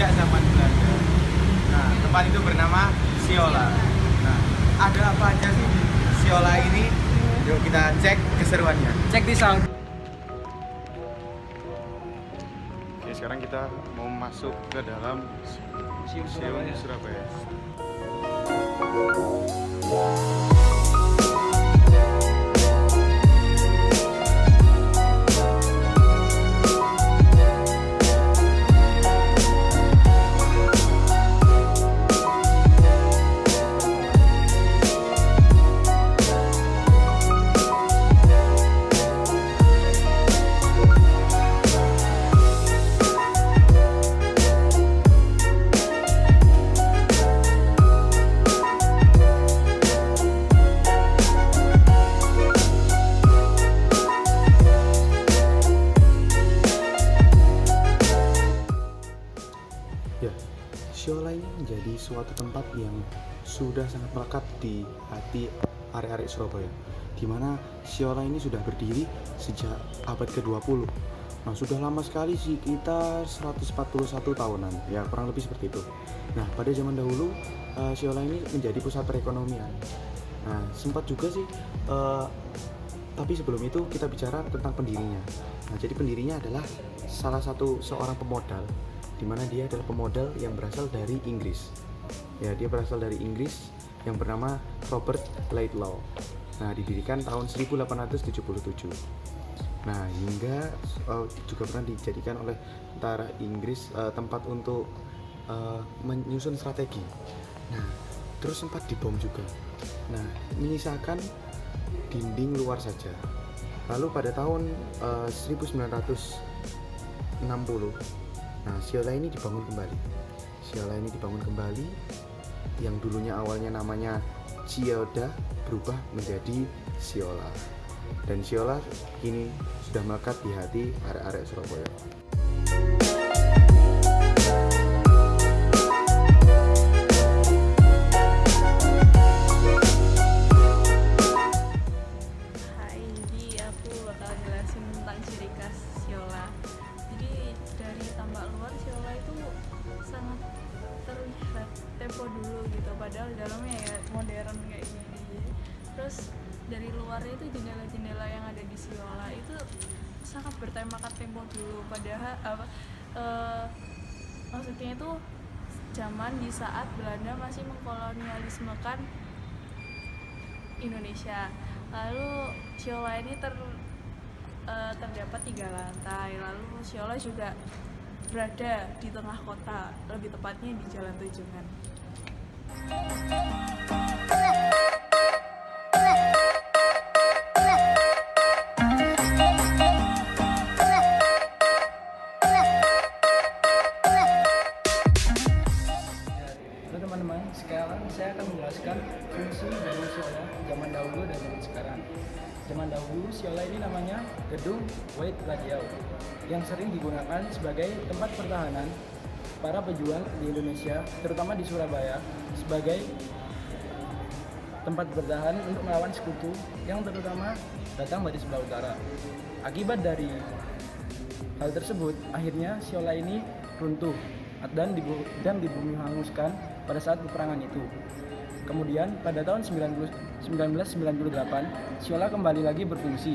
sejak zaman Belanda. Nah, tempat itu bernama Siola. Nah, ada apa aja sih di Siola ini? Yuk kita cek keseruannya. Check this out. Oke, sekarang kita mau masuk ke dalam Museum Museum Surabaya. Surabaya. Ya, Siola ini menjadi suatu tempat yang sudah sangat melekat di hati arek-arek Surabaya, di mana Siola ini sudah berdiri sejak abad ke-20. Nah, sudah lama sekali sih, sekitar 141 tahunan, ya kurang lebih seperti itu. Nah, pada zaman dahulu Siola ini menjadi pusat perekonomian. Nah, sempat juga sih, tapi sebelum itu kita bicara tentang pendirinya. Nah, jadi pendirinya adalah salah satu seorang pemodal, di mana dia adalah pemodal yang berasal dari Inggris. Ya, dia berasal dari Inggris yang bernama Robert Laidlaw. Nah, didirikan tahun 1877. Nah, hingga juga pernah dijadikan oleh tentara Inggris tempat untuk menyusun strategi. Nah, terus sempat dibom juga. Nah, menyisakan dinding luar saja. Lalu pada tahun 1960, nah, Siola ini dibangun kembali. Siola ini dibangun kembali, yang dulunya awalnya namanya Ciyoda berubah menjadi Siola. Dan Siola kini sudah melekat di hati arek-arek Surabaya. Hai, jadi aku bakal jelasin tentang ciri khas Siola. Jadi dari tampak luar Siola itu sangat terlihat tempo dulu gitu, padahal dalamnya ya modern kayak gini. Terus dari luarnya itu jendela-jendela yang ada di Siola itu sangat bertemakan tempo dulu, padahal maksudnya itu zaman di saat Belanda masih mengkolonialismekan Indonesia. Lalu Siola ini terdapat 3 lantai. Lalu Siola juga berada di tengah kota, lebih tepatnya di Jalan Tunjungan. Halo teman-teman, sekarang saya akan menjelaskan fungsi gedung Siola zaman dahulu dan zaman sekarang. Zaman dahulu Siola ini namanya Gedung Wait Radiau, yang sering digunakan sebagai tempat pertahanan para pejuang di Indonesia, terutama di Surabaya, sebagai tempat bertahan untuk melawan sekutu yang terutama datang dari sebelah utara. Akibat dari hal tersebut, akhirnya Siola ini runtuh dan dibumi hanguskan pada saat peperangan itu. Kemudian pada tahun 1998, Siola kembali lagi berfungsi,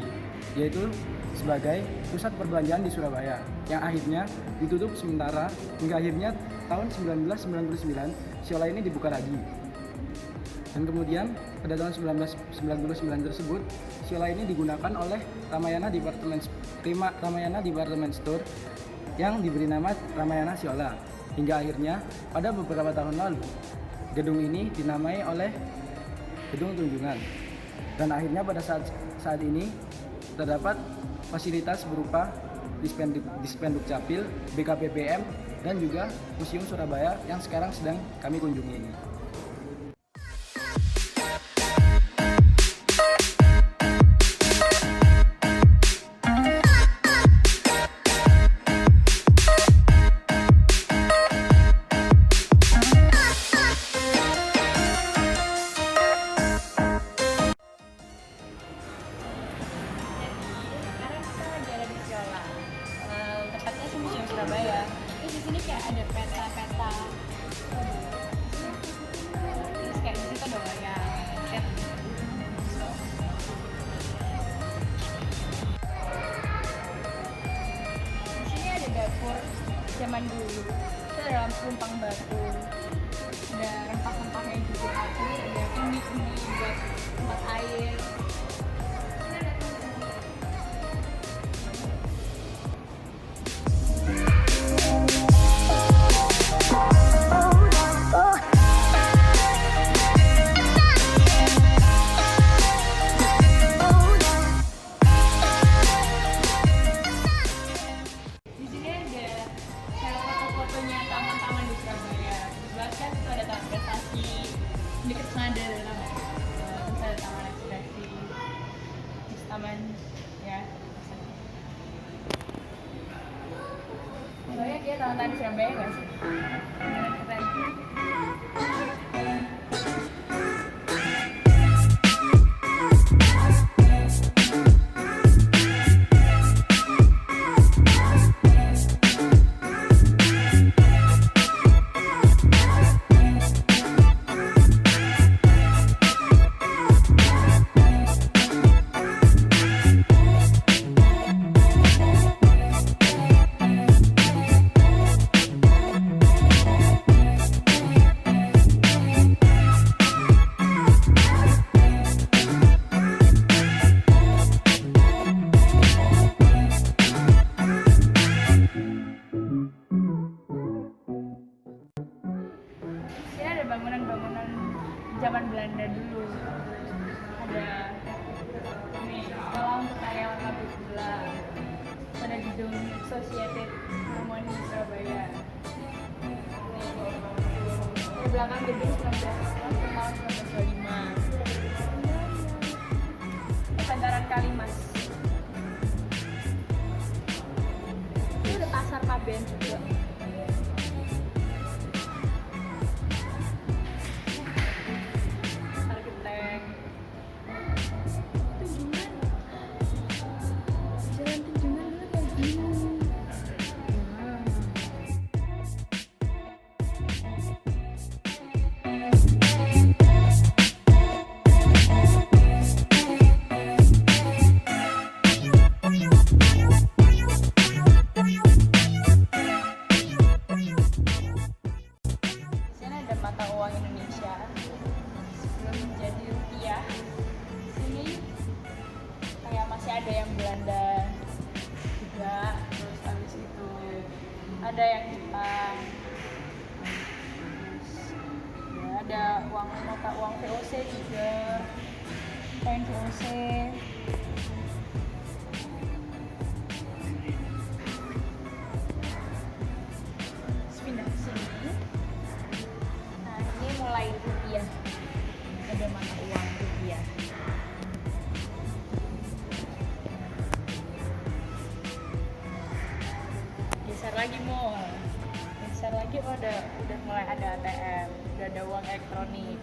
yaitu sebagai pusat perbelanjaan di Surabaya, yang akhirnya ditutup sementara hingga akhirnya tahun 1999 Siola ini dibuka lagi. Dan kemudian pada tahun 1999 tersebut, Siola ini digunakan oleh Ramayana Department Store yang diberi nama Ramayana Siola. Hingga akhirnya pada beberapa tahun lalu, gedung ini dinamai oleh Gedung Tunjungan. Dan akhirnya pada saat ini terdapat fasilitas berupa Dispenduk Capil, BKPPM, dan juga Museum Surabaya yang sekarang sedang kami kunjungi ini. Sekarang kita lagi ada di Siola, tepatnya sih Museum Surabaya. Terus di sini kayak ada peta-peta. Terus kayak di situ ada wayang, cat. Di sini ada dapur zaman dulu. Itu ada lampu lumpang batu. Ada rempah-rempahnya juga. Ada ini buat tempat air. Di sini ada cara foto-fotonya taman-taman di Surabaya. Sebelah kan itu ada taman prestasi, dekat sana ada namanya. Terus ada taman ekspresi, terus taman ya. Soalnya kayak taman-taman di Surabaya nggak sih? Keren. Sini ada bangunan-bangunan zaman Belanda dulu. Ada ini sekolah untuk karyawan pabrik gula. Ada gedung Societet Harmoni di Surabaya. Di belakang gedung 19 tahun 1925. Bantaran Kalimas. Ini ada pasar Pabean juga. Arsitek. Tunjungan. Jalan Tunjungan dulu kayak gini. Sini ada mata uang Indonesia sebelum menjadi rupiah. Sini kayak masih ada yang Belanda juga, terus habis itu ada yang Jepang. Ya, ada mata uang VOC juga, kain VOC. Terus pindah ke sini. Nah, ini mulai rupiah. Ada mata uang rupiah. Geser lagi mau. Geser lagi udah mulai ada ATM, udah ada uang elektronik.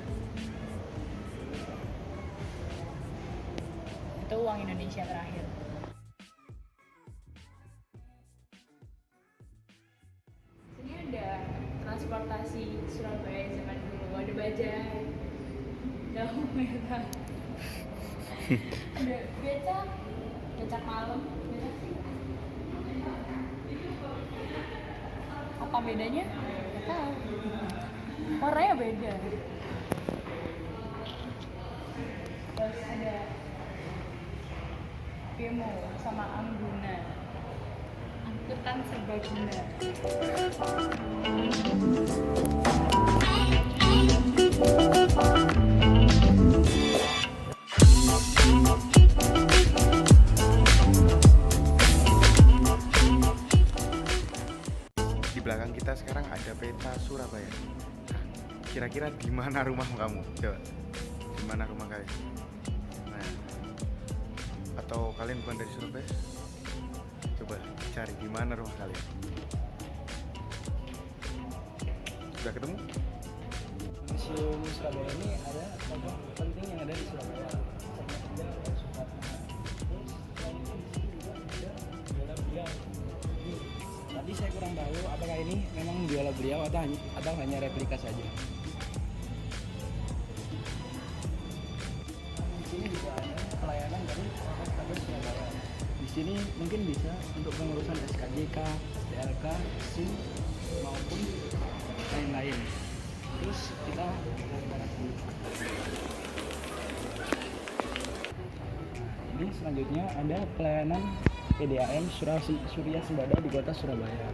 Itu uang Indonesia terakhir. Sini ada transportasi Surabaya zaman dulu, ada bajai, ada merah, ada becak malam, apa bedanya? Nggak tahu, warnanya beda. Terus ada Bemo sama Angguna, angkutan serbaguna. Di belakang kita sekarang ada peta Surabaya. Nah, kira-kira di mana rumah kamu? Coba. Di mana rumah kalian? Nah, atau kalian bukan dari Surabaya? Coba cari di mana rumah kalian. Sudah ketemu? Museum Surabaya ini ada tokoh penting yang ada di Surabaya. Ada Soekarno. Terus selain itu di sini juga ada Bella Beliau. Tadi saya kurang tahu apakah ini memang biola beliau atau hanya replika saja. Di sini juga ada pelayanan dari Polrestabes Surabaya. Di sini mungkin bisa untuk pengurusan SKJK, STLK, SIM maupun lain-lain. Terus kita ini selanjutnya ada pelayanan PDAM Surya Sembada di Kota Surabaya.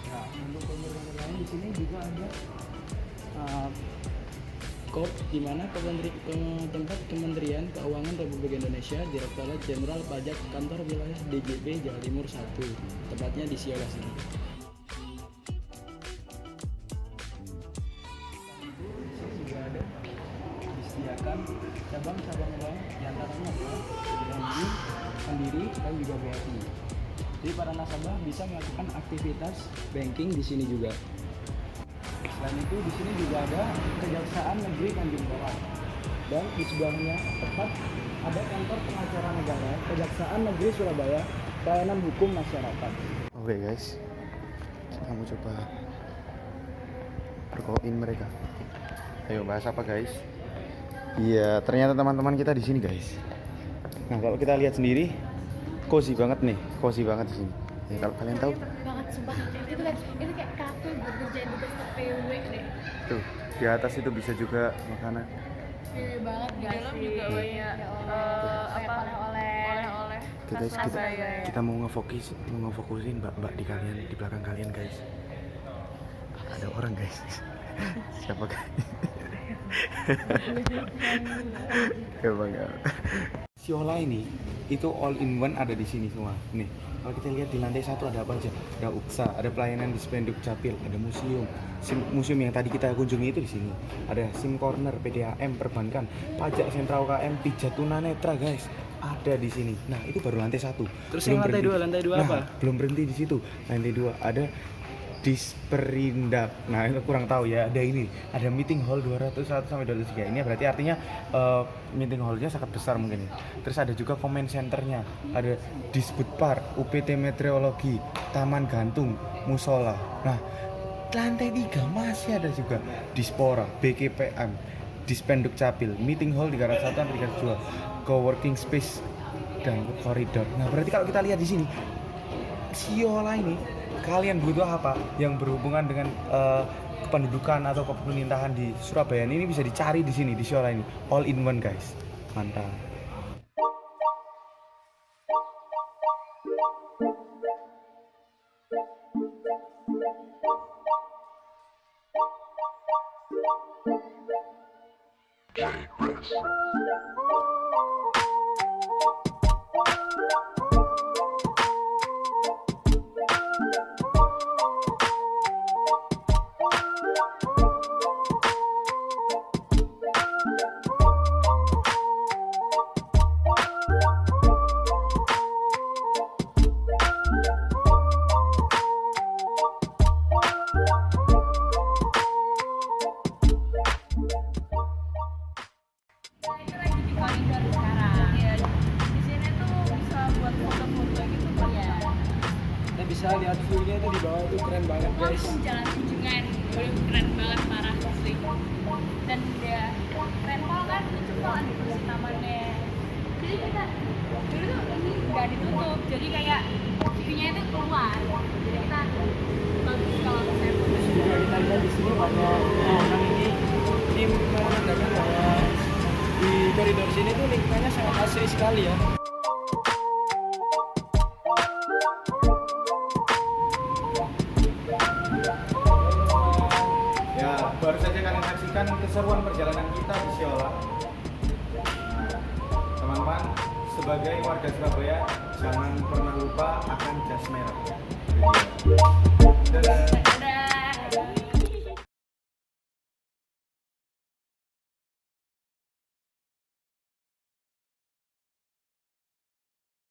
Nah, untuk pemerintahan lain di sini juga ada KOP, di mana tempat Kementerian Keuangan Republik Indonesia, Direktorat Jenderal Pajak, Kantor Wilayah DJP Jawa Timur 1, tepatnya di Siola sini. Juga ada disediakan cabang-cabang bank, diantaranya adalah BNI, Mandiri, dan juga BRI. Jadi para nasabah bisa melakukan aktivitas banking di sini juga. Selain itu di sini juga ada Kejaksaan Negeri Tanjung Perak, dan di sebelahnya tepat ada kantor pengacara negara Kejaksaan Negeri Surabaya, pelayanan hukum masyarakat. Oke guys, kita mau coba perkoin mereka. Ayo bahas apa guys? Iya, ternyata teman-teman kita di sini guys. Nah kalau kita lihat sendiri, cozy banget nih, cozy banget di sini. Ya, kalau kalian tahu, banget sumpah itu kayak kafe buat ngerjain tugas PW deh. tuh di atas itu bisa juga makanan. PW banget gak Dalam sih? juga banyak oleh-oleh Tuh guys, khas kita, Surabaya. kita mau ngefokusin mbak-mbak di kalian, di belakang kalian guys. Ada orang guys. Siapa guys? Coba enggak. Siola ini itu all in one ada di sini semua. Nih, kalau kita lihat di lantai 1 ada apa aja? Ada UKSA, ada pelayanan Dispenduk Capil, ada museum. Museum yang tadi kita kunjungi itu di sini. Ada SIM Corner, PDAM, perbankan, pajak sentra UKM, pijat tunanetra guys. Ada di sini. Nah, itu baru lantai 1. Terus yang lantai 2 Nah, apa? belum berhenti di situ. Lantai 2 ada Disperindak. Nah, itu kurang tahu ya. Ada ini, ada meeting hall 201 sampai 203. Ini berarti artinya meeting hallnya sangat besar mungkin. Terus ada juga comment centernya. Ada Disput Park, UPT Meteorologi, Taman Gantung, Musola. Nah, lantai 3 masih ada juga Dispora, BKPM, Dispenduk Capil, meeting hall 301 sampai 302, co-working space dan koridor. Nah, berarti kalau kita lihat di sini, Siola ini kalian butuh apa yang berhubungan dengan kependudukan atau kepemerintahan di Surabaya ini bisa dicari di sini di Siola ini, all in one guys. Mantap. Itu lagi di koridor sekarang. Iya, di sini tuh bisa buat foto-foto gitu kan ya. Kita bisa lihat view-nya itu di bawah tuh keren banget guys. Langsung jalan kunjungan, keren banget parah asli. Dan dia renpol kan lucu banget di kursi tamannya. Jadi kita dulu tuh ini nggak ditutup, jadi kayak view-nya itu keluar. Jadi kita bagus kalau saya foto. Terus juga kita lihat di sini banyak orang ini menandakan bahwa di koridor sini tuh lingkungannya sangat asri sekali ya. Ya, baru saja kalian saksikan keseruan perjalanan kita di Siola. Teman-teman, sebagai warga Surabaya, jangan pernah lupa akan jas merah. Dadah.